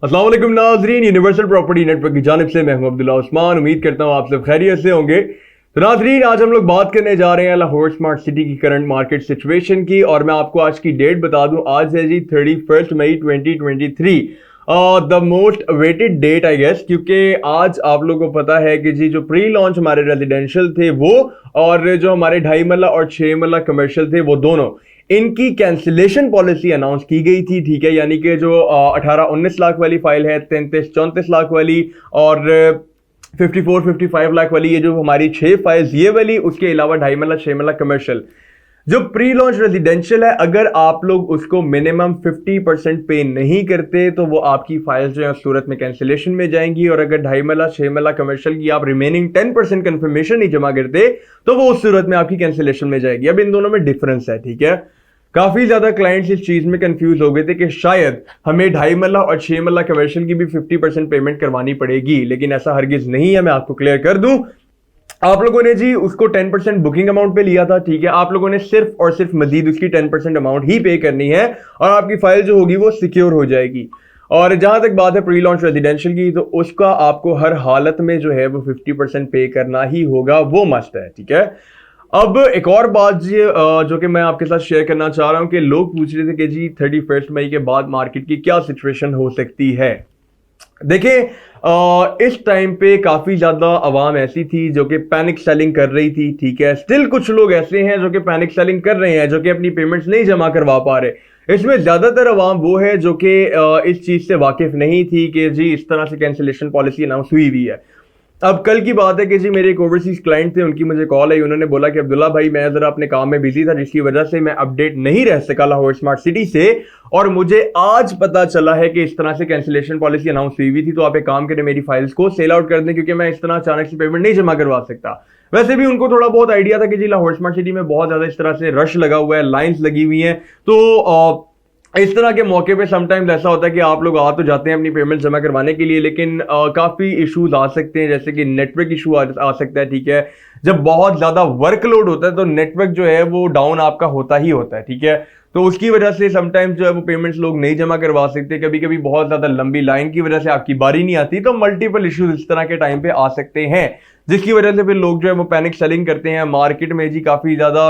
अस्सलाम वालेकुम नाजरीन, यूनिवर्सल प्रॉपर्टी नेटवर्क की जानिब से मैं हूं अब्दुल्ला उस्मान। उम्मीद करता हूं आप सब खैरियत से होंगे। तो नाजरीन, आज हम लोग बात करने जा रहे हैं लाहौर स्मार्ट सिटी की करंट मार्केट सिचुएशन की। और मैं आपको आज की डेट बता दूं, आज है जी 31 मई 2023, the most awaited date I guess, क्योंकि आज आप लोगों को पता है कि जी जो प्री लॉन्च हमारे रेजिडेंशियल थे वो, और जो हमारे 2.5 मरला और 6 मरला कमर्शियल थे वो दोनों, इनकी कैंसिलेशन पॉलिसी अनाउंस की गई थी। ठीक है, यानी कि जो 18-19 लाख वाली फाइल है, 33-34 लाख वाली, और 54-55 लाख वाली, ये जो हमारी 6 फाइल्स ये वाली, उसके अलावा 2.5 मरला 6 मरला कमर्शियल, जो प्री लॉन्च रेजिडेंशियल है, अगर आप लोग उसको मिनिमम 50% पे नहीं करते तो वो आपकी फाइल्स जो है उस सूरत में कैंसिलेशन में जाएंगी। और अगर 2.5 मरला 6 मरला कमर्शियल की आप रिमेनिंग 10% कंफर्मेशन नहीं जमा करते तो वो उस सूरत में आपकी कैंसिलेशन में जाएगी। अब इन दोनों में डिफरेंस है। ठीक है, काफी ज्यादा क्लाइंट्स इस चीज में कंफ्यूज हो गए थे कि शायद हमें 2.5 मरला और 6 मरला कमर्शियल की भी 50% पेमेंट करवानी पड़ेगी, लेकिन ऐसा हरगिज नहीं है। मैं आपको क्लियर कर दूं, आप लोगों ने जी उसको 10% बुकिंग अमाउंट पे लिया था। ठीक है, आप लोगों ने सिर्फ और सिर्फ मजीद उसकी 10% अमाउंट ही पे करनी है और आपकी फाइल जो होगी वो सिक्योर हो जाएगी। और जहां तक बात है प्री लॉन्च रेजिडेंशियल की, तो उसका आपको हर हालत में जो है वो 50% पे करना ही होगा, वो मस्ट है। ठीक है, अब एक और बात जी जो कि मैं आपके साथ शेयर करना चाह रहा हूं कि लोग पूछ रहे थे कि जी 31 मई के बाद मार्केट की क्या सिचुएशन हो सकती है। देखिए, इस टाइम पे काफी ज्यादा आवाम ऐसी थी जो कि पैनिक सेलिंग कर रही थी। ठीक है, स्टिल कुछ लोग ऐसे हैं जो कि पैनिक सेलिंग कर रहे हैं, जो कि अपनी पेमेंट्स नहीं जमा करवा पा रहे। इसमें ज्यादातर आवाम वो है जो कि इस चीज से वाकिफ नहीं थी कि जी इस तरह से कैंसिलेशन पॉलिसी अनाउंस हुई हुई है। अब कल की बात है कि जी मेरे एक ओवरसीज क्लाइंट थे, उनकी मुझे कॉल आई। उन्होंने बोला कि अब्दुल्ला भाई, मैं जरा अपने काम में बिजी था जिसकी वजह से मैं अपडेट नहीं रह सका लाहौर स्मार्ट सिटी से, और मुझे आज पता चला है कि इस तरह से कैंसिलेशन पॉलिसी अनाउंस हुई थी। तो आप एक काम करें, मेरी फाइल्स को सेल आउट कर दें, क्योंकि मैं इस तरह अचानक से पेमेंट नहीं जमा करवा सकता। वैसे भी उनको थोड़ा बहुत आइडिया था कि जी लाहौर स्मार्ट सिटी में बहुत ज्यादा इस तरह से रश लगा हुआ है, लाइन्स लगी हुई हैं। तो इस तरह के मौके पे समटाइम्स ऐसा होता है कि आप लोग आ तो जाते हैं अपनी पेमेंट जमा करवाने के लिए, लेकिन काफी इश्यूज आ सकते हैं, जैसे कि नेटवर्क इशू आ सकता है। ठीक है, जब बहुत ज्यादा वर्कलोड होता है तो नेटवर्क जो है वो डाउन आपका होता ही होता है। ठीक है, तो उसकी वजह से समटाइम्स जो है वो पेमेंट्स लोग नहीं जमा करवा सकते। कभी कभी बहुत ज्यादा लंबी लाइन की वजह से आपकी बारी नहीं आती, तो मल्टीपल इश्यूज इस तरह के टाइम पे आ सकते हैं, जिसकी वजह से फिर लोग जो है वो पैनिक सेलिंग करते हैं। मार्केट में जी काफी ज्यादा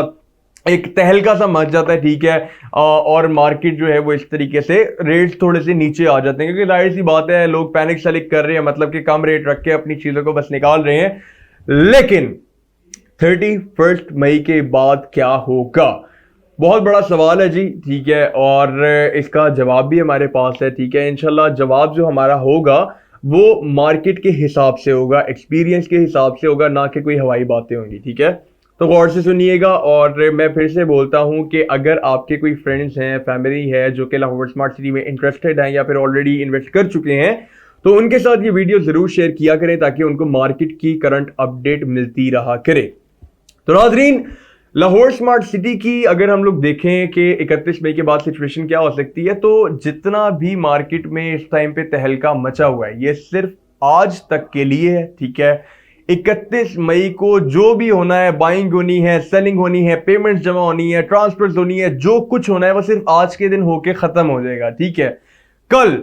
एक तहलका सा मच जाता है। ठीक है, और मार्केट जो है वो इस तरीके से रेट्स थोड़े से नीचे आ जाते हैं, क्योंकि जाहिर सी बात है लोग पैनिक सेलिंग कर रहे हैं, मतलब कि कम रेट रख के अपनी चीजों को बस निकाल रहे हैं। लेकिन 31 मई के बाद क्या होगा, बहुत बड़ा सवाल है जी। ठीक है, और इसका जवाब भी हमारे पास है। ठीक है, इंशाल्लाह जवाब जो हमारा होगा वो मार्केट के हिसाब से होगा, एक्सपीरियंस के हिसाब से होगा, ना कि कोई हवाई बातें होंगी। ठीक है, तो गौर से सुनिएगा। और मैं फिर से बोलता हूं कि अगर आपके कोई फ्रेंड्स हैं, फैमिली है जो कि लाहौर स्मार्ट सिटी में इंटरेस्टेड हैं या फिर ऑलरेडी इन्वेस्ट कर चुके हैं, तो उनके साथ ये वीडियो जरूर शेयर किया करें ताकि उनको मार्केट की करंट अपडेट मिलती रहा करे। तो नाजरीन, लाहौर स्मार्ट सिटी की अगर हम लोग देखें कि 31 मई के बाद सिचुएशन क्या हो सकती है, तो जितना भी मार्केट में इस टाइम पे तहलका मचा हुआ है ये सिर्फ आज तक के लिए है। ठीक है, 31 मई को जो भी होना है, बाइंग होनी है, सेलिंग होनी है, पेमेंट्स जमा होनी है, ट्रांसफर्स होनी है, जो कुछ होना है वो सिर्फ आज के दिन होके खत्म हो जाएगा। ठीक है, कल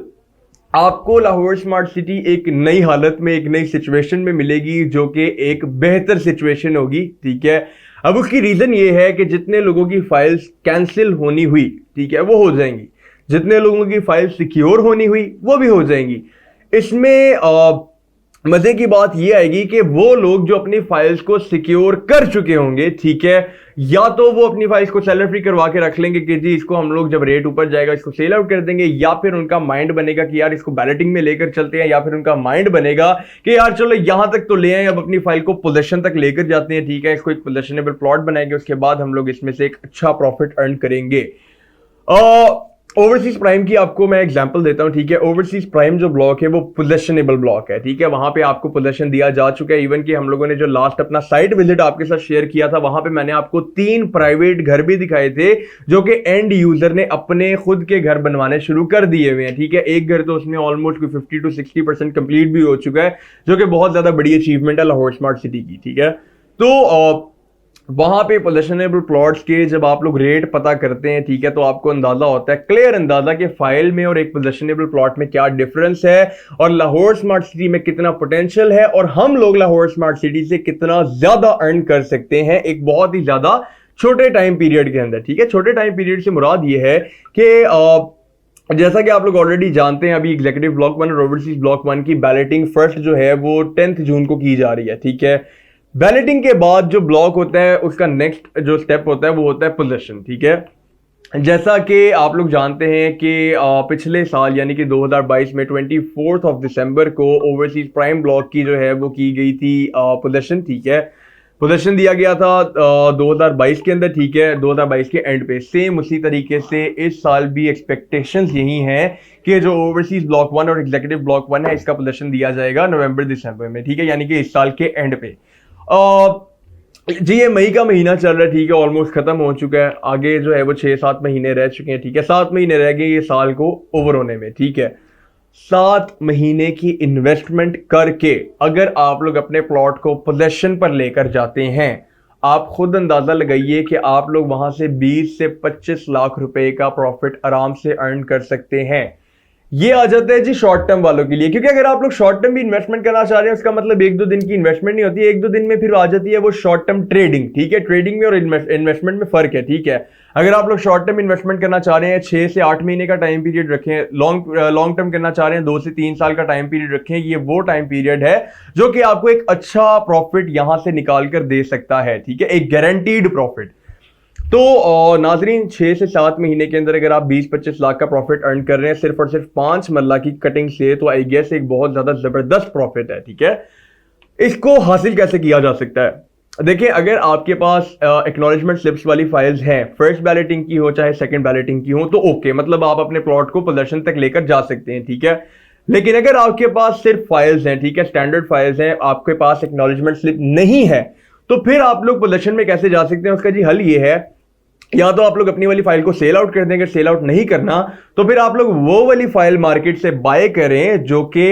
आपको लाहौर स्मार्ट सिटी एक नई हालत में, एक नई सिचुएशन में मिलेगी, जो कि एक बेहतर सिचुएशन होगी। ठीक है, अब उसकी रीजन ये है कि जितने लोगों की फाइल्स कैंसिल होनी हुई, ठीक है, वो हो जाएंगी। जितने लोगों की फाइल सिक्योर होनी हुई वो भी हो जाएंगी। इसमें मजे की बात यह आएगी कि वो लोग जो अपनी फाइल्स को सिक्योर कर चुके होंगे, ठीक है, या तो वो अपनी फाइल्स को सेलर फ्री करवा के रख लेंगे कि जी इसको हम लोग जब रेट ऊपर जाएगा इसको सेल आउट कर देंगे, या फिर उनका माइंड बनेगा कि यार इसको बैलेटिंग में लेकर चलते हैं, या फिर उनका माइंड बनेगा कि यार चलो यहां तक तो ले आए, अब अपनी फाइल को पोजीशन तक लेकर जाते हैं। ठीक है, इसको एक पोजीशनेबल प्लॉट बनाएंगे, उसके बाद हम लोग इसमें से एक अच्छा प्रॉफिट अर्न करेंगे। ओवरसीज प्राइम की आपको मैं एग्जांपल देता हूं। ठीक है, ओवरसीज प्राइम जो ब्लॉक है वो पोजेशनेबल ब्लॉक है। ठीक है, वहां पे आपको पोजेशन दिया जा चुका है। इवन कि हम लोगों ने जो लास्ट अपना साइट विजिट आपके साथ शेयर किया था, वहां पे मैंने आपको 3 प्राइवेट घर भी दिखाए थे जो कि एंड यूजर ने अपने खुद के घर बनवाने शुरू कर दिए हुए हैं। ठीक है, एक घर तो उसमें ऑलमोस्ट 50 to 60% कंप्लीट भी हो चुका है, जो कि बहुत ज्यादा बड़ी अचीवमेंट है लाहौर स्मार्ट सिटी की। ठीक है, तो वहां पे पोजेशनेबल प्लॉट्स के जब आप लोग रेट पता करते हैं, ठीक है, तो आपको अंदाजा होता है, क्लियर अंदाजा कि फाइल में और एक पोजेशनेबल प्लॉट में क्या डिफरेंस है और लाहौर स्मार्ट सिटी में कितना पोटेंशियल है और हम लोग लाहौर स्मार्ट सिटी से कितना ज्यादा अर्न कर सकते हैं एक बहुत ही ज्यादा छोटे टाइम पीरियड के अंदर। ठीक है, छोटे टाइम पीरियड से मुराद ये है कि जैसा कि आप लोग ऑलरेडी जानते हैं, अभी एग्जीक्यूटिव ब्लॉक 1 और ओवरसीज ब्लॉक 1 की बैलेटिंग फर्स्ट जो है वो 10 जून को की जा रही है। ठीक है, बैलेटिंग के बाद जो ब्लॉक होता है उसका नेक्स्ट जो स्टेप होता है वो होता है पोजीशन। ठीक है, जैसा कि आप लोग जानते हैं कि पिछले साल यानी कि 2022 में 24 दिसंबर को ओवरसीज प्राइम ब्लॉक की जो है वो की गई थी पोजीशन। ठीक है, पोजीशन दिया गया था 2022 के अंदर। ठीक है, 2022 के एंड पे सेम उसी तरीके से इस साल भी एक्सपेक्टेशंस यही हैं कि जो ओवरसीज ब्लॉक 1 और एग्जीक्यूटिव ब्लॉक 1 है इसका पोजीशन दिया जाएगा नवंबर दिसंबर में। ठीक है, यानी कि इस साल के एंड पे। जी ये मई का महीना चल रहा है। ठीक है, ऑलमोस्ट खत्म हो चुका है, आगे जो है वो 6-7 महीने रह चुके हैं। ठीक है, 7 महीने रह गए ये साल को ओवर होने में। ठीक है, 7 महीने की इन्वेस्टमेंट करके अगर आप लोग अपने प्लॉट को पोजेशन पर लेकर जाते हैं, आप खुद अंदाजा लगाइए कि आप लोग वहां से 20 से 25 लाख रुपए का प्रॉफिट आराम से अर्न कर सकते हैं। ये आ जाता है जी शॉर्ट टर्म वालों के लिए, क्योंकि अगर आप लोग शॉर्ट टर्म भी इन्वेस्टमेंट करना चाह रहे हैं उसका मतलब 1-2 दिन की इन्वेस्टमेंट नहीं होती है, 1-2 दिन में फिर आ जाती है वो शॉर्ट टर्म ट्रेडिंग। ठीक है, ट्रेडिंग में और इन्वेस्टमेंट में फर्क है। ठीक है, अगर आप लोग शॉर्ट टर्म इन्वेस्टमेंट करना चाह रहे हैं 6 से 8 महीने का टाइम पीरियड रखें, लॉन्ग टर्म करना चाह रहे हैं 2 से 3 साल का टाइम पीरियड रखें, ये वो टाइम पीरियड है जो कि आपको एक अच्छा प्रॉफिट यहां से निकाल कर दे सकता है। ठीक है, एक गारंटीड प्रॉफिट। तो नाजरीन 6 से 7 महीने के अंदर अगर आप 20-25 लाख का प्रॉफिट अर्न कर रहे हैं सिर्फ और सिर्फ 5 मल्ला की कटिंग से, तो आई गेस एक बहुत ज्यादा जबरदस्त प्रॉफिट है। ठीक है, इसको हासिल कैसे किया जा सकता है? देखिए, अगर आपके पास एक्नॉलेजमेंट स्लिप्स वाली फाइल्स हैं, फर्स्ट बैलेटिंग की हो चाहे सेकंड बैलेटिंग की हो, तो ओके, मतलब आप अपने प्लॉट को पोजीशन तक लेकर जा सकते हैं। ठीक है, लेकिन अगर आपके पास सिर्फ फाइल्स हैं, ठीक है, स्टैंडर्ड फाइल्स हैं, आपके पास एक्नॉलेजमेंट स्लिप नहीं है, तो फिर आप लोग पोजीशन में कैसे जा सकते हैं? उसका जी हल ये है, या तो आप लोग अपनी वाली फाइल को सेल आउट कर देंगे, सेल आउट नहीं करना तो फिर आप लोग वो वाली फाइल मार्केट से बाय करें जो कि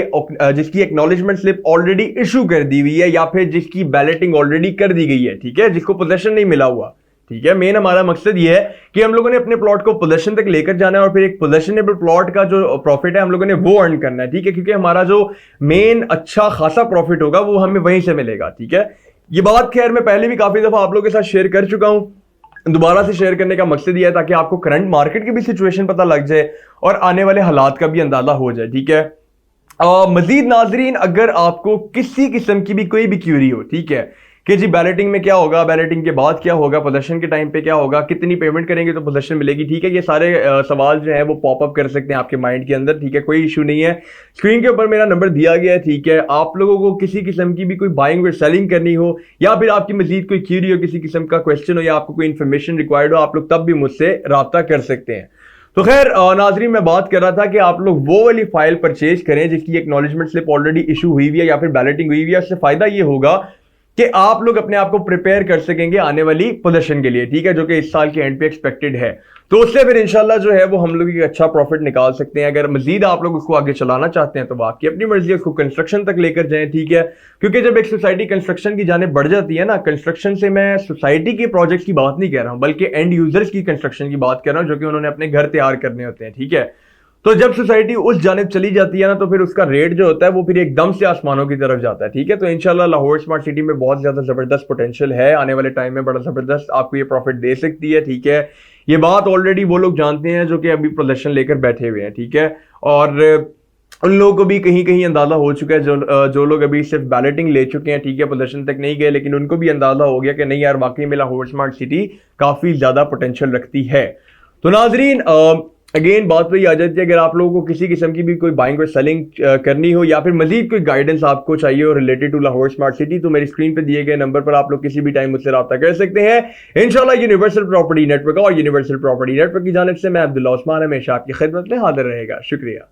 जिसकी एक्नॉलेजमेंट स्लिप ऑलरेडी इशू कर दी हुई है या फिर जिसकी बैलेटिंग ऑलरेडी कर दी गई है। ठीक है, जिसको पोजीशन नहीं मिला हुआ। ठीक है, मेन हमारा मकसद ये है कि हम लोगों ने अपने प्लॉट को पोजीशन तक लेकर जाना है और फिर एक पोजीशनेबल प्लॉट का जो प्रॉफिट है हम लोगों ने वो अर्न करना है। ठीक है, क्योंकि हमारा जो मेन अच्छा खासा प्रॉफिट होगा वो हमें वहीं से मिलेगा। ठीक है, ये बात खैर मैं पहले भी काफी दफा आप लोगों के साथ शेयर कर चुका हूं, दोबारा से शेयर करने का मकसद यह है ताकि आपको करंट मार्केट की भी सिचुएशन पता लग जाए और आने वाले हालात का भी अंदाजा हो जाए। ठीक है, मजीद नाजरीन अगर आपको किसी किस्म की भी कोई भी क्यूरी हो, ठीक है, कि जी बैलेटिंग में क्या होगा, बैलेटिंग के बाद क्या होगा, पोजीशन के टाइम पे क्या होगा, कितनी पेमेंट करेंगे तो पोजीशन मिलेगी, ठीक है, ये सारे सवाल जो है वो पॉप अप कर सकते हैं आपके माइंड के अंदर। ठीक है, कोई इशू नहीं है, स्क्रीन के ऊपर मेरा नंबर दिया गया है। ठीक है, आप लोगों को किसी किस्म की भी कोई बाइंग और सेलिंग करनी हो या फिर आपकी मजीद कोई क्यूरी हो, किसी किस्म का क्वेश्चन हो या आपको कोई इन्फॉर्मेशन रिक्वायर्ड हो, आप लोग तब भी मुझसे रब्ता कर सकते हैं। तो खैर नाजरीन मैं बात कर रहा था कि आप लोग वो वाली फाइल परचेज करें जिसकी एक्नॉलेजमेंट स्लिप ऑलरेडी इशू हुई हुई है या फिर बैलेटिंग हुई हुई है। उससे फायदा ये होगा कि आप लोग अपने आप को प्रिपेयर कर सकेंगे आने वाली पोजीशन के लिए। ठीक है, जो कि इस साल के एंड पे एक्सपेक्टेड है, तो उससे फिर इंशाल्लाह जो है वो हम लोग एक अच्छा प्रॉफिट निकाल सकते हैं। अगर मजीद आप लोग उसको आगे चलाना चाहते हैं तो आपकी अपनी मर्जी है, उसको कंस्ट्रक्शन तक लेकर जाएं। ठीक है, क्योंकि जब एक सोसाइटी कंस्ट्रक्शन की जाने बढ़ जाती है ना, कंस्ट्रक्शन से मैं सोसाइटी के प्रोजेक्ट्स की बात नहीं कर रहा हूं बल्कि एंड यूजर्स की कंस्ट्रक्शन की बात कर रहा हूं जो कि उन्होंने अपने घर तैयार करने होते हैं। ठीक है, तो जब सोसाइटी उस जानिब चली जाती है ना तो फिर उसका रेट जो होता है वो फिर एकदम से आसमानों की तरफ जाता है। ठीक है, तो इंशाल्लाह लाहौर स्मार्ट सिटी में बहुत ज्यादा जबरदस्त पोटेंशियल है, आने वाले टाइम में बड़ा जबरदस्त आपको ये प्रॉफिट दे सकती है। ठीक है, ये बात ऑलरेडी वो लोग जानते हैं जो कि अभी पोजीशन लेकर बैठे हुए हैं। ठीक है, और उन लोगों को भी कहीं कहीं अंदाजा हो चुका है जो लोग अभी सिर्फ बैलेटिंग ले चुके हैं, ठीक है, पोजीशन तक नहीं गए, लेकिन उनको भी अंदाजा हो गया कि नहीं यार वाकई में लाहौर स्मार्ट सिटी काफी ज्यादा पोटेंशियल रखती है। तो नाजरीन अगेन बात वही आ जाती है, अगर आप लोगों को किसी किस्म की भी कोई बाइंग और सेलिंग करनी हो या फिर मजीद कोई गाइडेंस आपको चाहिए हो related to Lahore smart city, तो मेरी स्क्रीन पे दिए गए नंबर पर आप लोग किसी भी टाइम मुझसे रब्ता कर सकते हैं। इंशाल्लाह यूनिवर्सल प्रॉपर्टी नेटवर्क और यूनिवर्सल प्रॉपर्टी नेटवर्क की जानिब से मैं अब्दुल्ला उस्मान हमेशा आपकी खिदमत में हाजिर रहेगा। शुक्रिया।